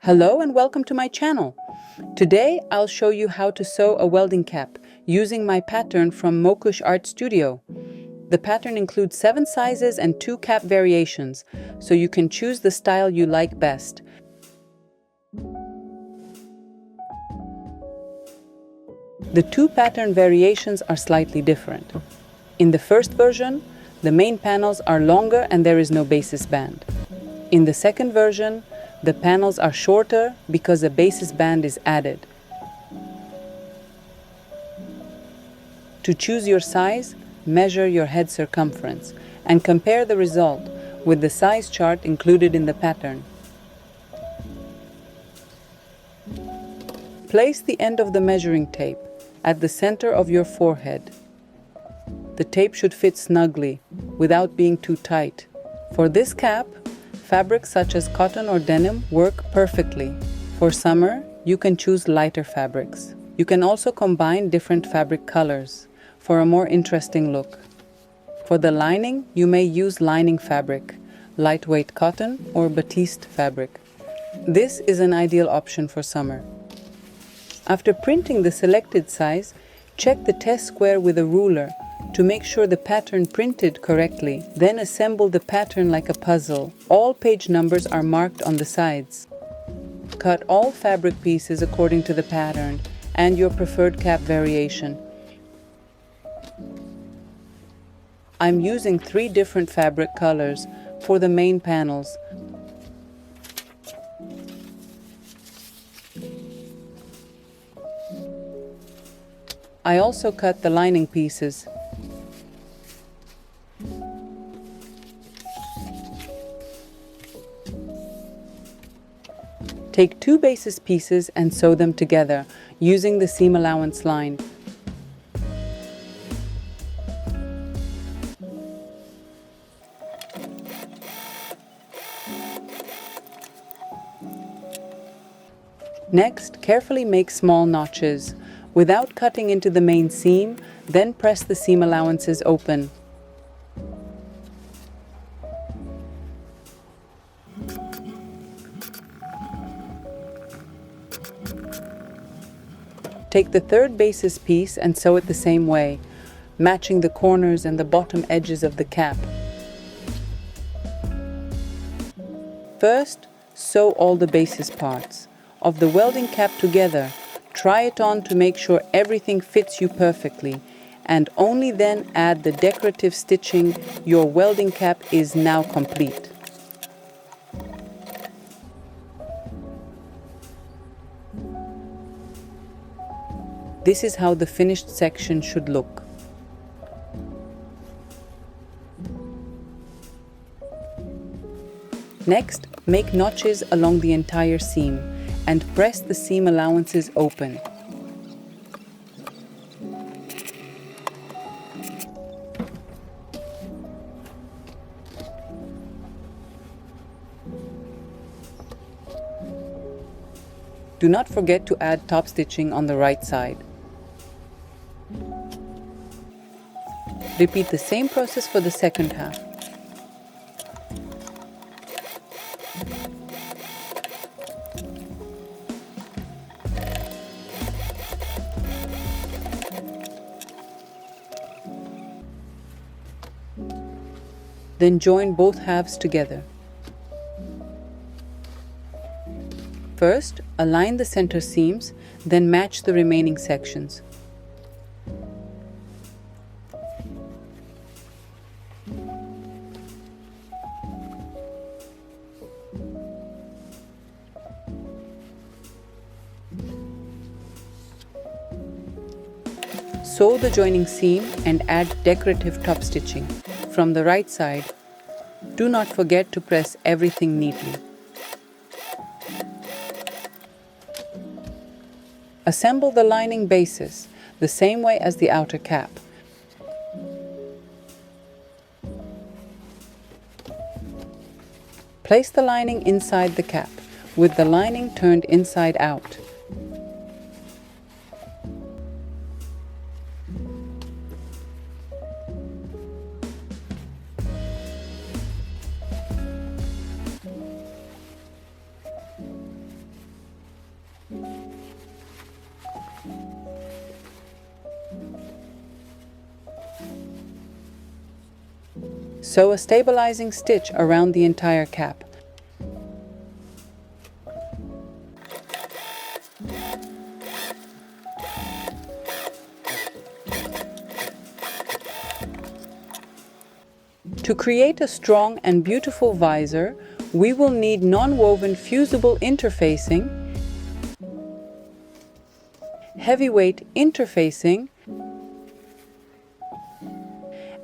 Hello and welcome to my channel. Today I'll show you how to sew a welding cap using my pattern from Mokush Art Studio. The pattern includes 7 sizes and 2 cap variations, so you can choose the style you like best. The 2 pattern variations are slightly different. In the first version, the main panels are longer and there is no basisband. In the second version, the panels are shorter because a basisband is added. To choose your size, measure your head circumference and compare the result with the size chart included in the pattern. Place the end of the measuring tape at the center of your forehead. The tape should fit snugly without being too tight. For this cap, fabrics such as cotton or denim work perfectly. For summer, you can choose lighter fabrics. You can also combine different fabric colors for a more interesting look. For the lining, you may use lining fabric, lightweight cotton or batiste fabric. This is an ideal option for summer. After printing the selected size, check the test square with a ruler to make sure the pattern printed correctly. Then assemble the pattern like a puzzle. All page numbers are marked on the sides. Cut all fabric pieces according to the pattern and your preferred cap variation. I'm using 3 different fabric colors for the main panels. I also cut the lining pieces. Take 2 basis pieces and sew them together using the seam allowance line. Next, carefully make small notches without cutting into the main seam, then press the seam allowances open. Take the 3rd basis piece and sew it the same way, matching the corners and the bottom edges of the cap. First, sew all the basis parts of the welding cap together. Try it on to make sure everything fits you perfectly, and only then add the decorative stitching. Your welding cap is now complete. This is how the finished section should look. Next, make notches along the entire seam and press the seam allowances open. Do not forget to add top stitching on the right side. Repeat the same process for the second half. Then join both halves together. First, align the center seams, then match the remaining sections. Sew the joining seam and add decorative top stitching from the right side. Do not forget to press everything neatly. Assemble the lining bases the same way as the outer cap. Place the lining inside the cap with the lining turned inside out. Sew a stabilizing stitch around the entire cap. To create a strong and beautiful visor, we will need non-woven fusible interfacing, heavyweight interfacing,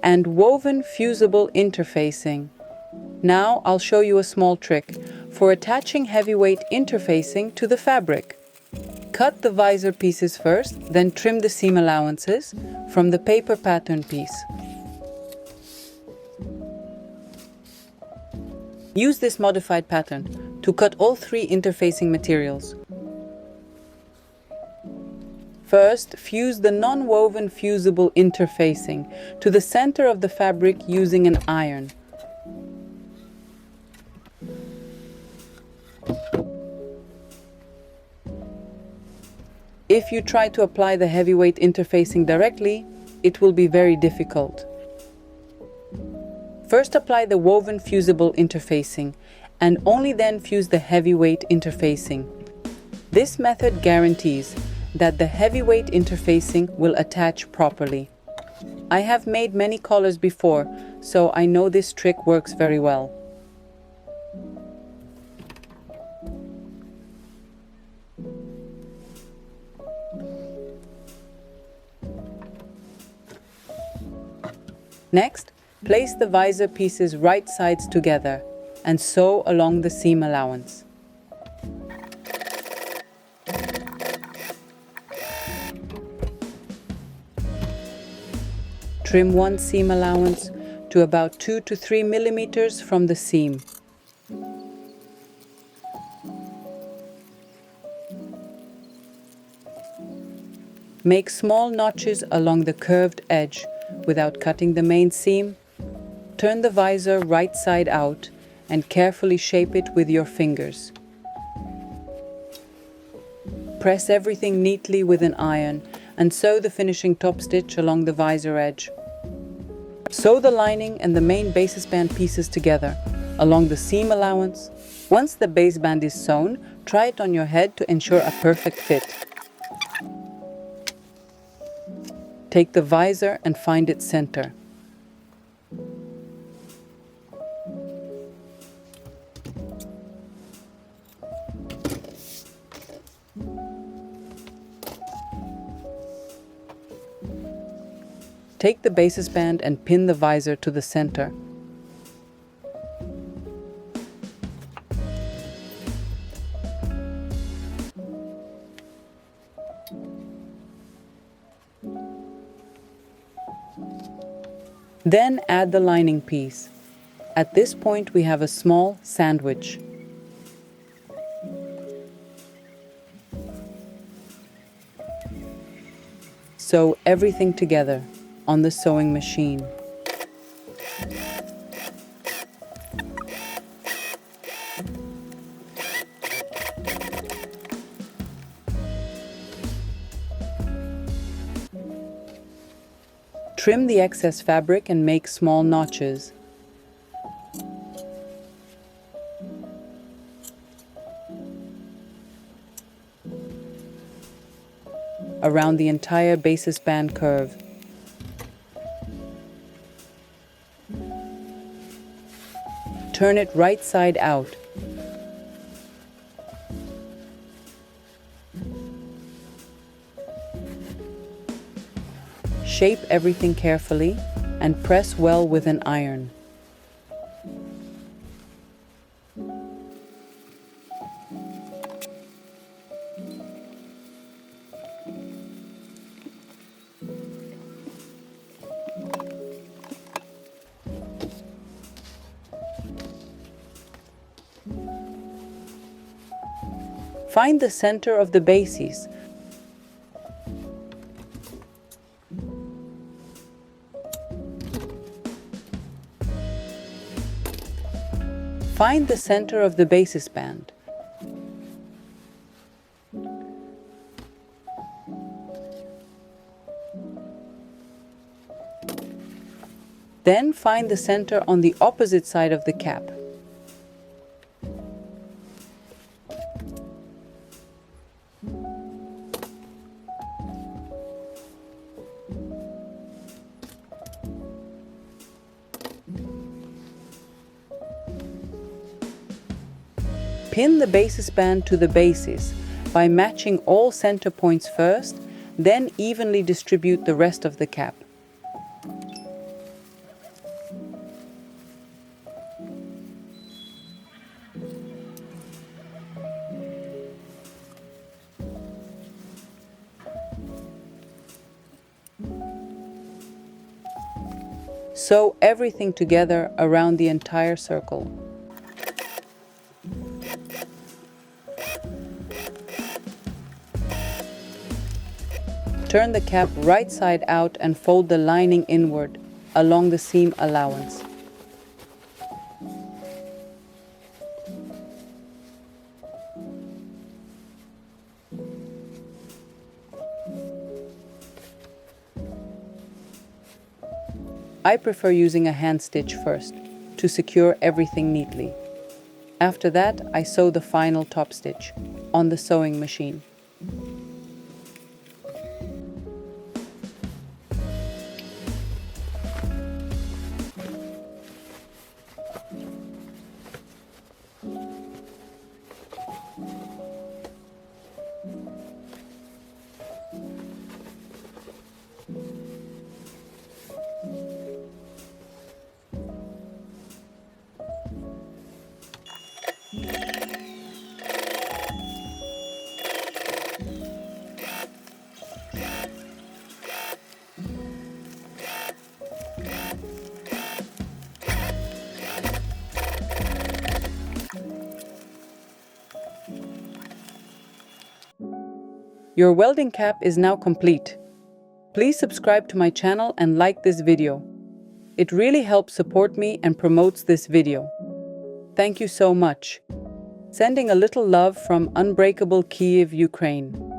and woven fusible interfacing. Now I'll show you a small trick for attaching heavyweight interfacing to the fabric. Cut the visor pieces first, then trim the seam allowances from the paper pattern piece. Use this modified pattern to cut all 3 interfacing materials. First, fuse the non-woven fusible interfacing to the center of the fabric using an iron. If you try to apply the heavyweight interfacing directly, it will be very difficult. First apply the woven fusible interfacing and only then fuse the heavyweight interfacing. This method guarantees that the heavyweight interfacing will attach properly. I have made many collars before, so I know this trick works very well. Next, place the visor pieces right sides together and sew along the seam allowance. Trim one seam allowance to about 2 to 3 millimeters from the seam. Make small notches along the curved edge without cutting the main seam. Turn the visor right side out and carefully shape it with your fingers. Press everything neatly with an iron and sew the finishing top stitch along the visor edge. Sew the lining and the main basisband pieces together along the seam allowance. Once the baseband is sewn, try it on your head to ensure a perfect fit. Take the visor and find its center. Take the basisband and pin the visor to the center. Then add the lining piece. At this point we have a small sandwich. Sew everything together on the sewing machine. Trim the excess fabric and make small notches. Around the entire basisband curve. Turn it right side out. Shape everything carefully and press well with an iron. Find the center of the bases. Find the center of the basisband. Then find the center on the opposite side of the cap. Pin the basisband to the bases by matching all center points first, then evenly distribute the rest of the cap. Sew everything together around the entire circle. Turn the cap right side out and fold the lining inward along the seam allowance. I prefer using a hand stitch first to secure everything neatly. After that, I sew the final top stitch on the sewing machine. Your welding cap is now complete. Please subscribe to my channel and like this video. It really helps support me and promotes this video. Thank you so much. Sending a little love from Unbreakable Kyiv, Ukraine.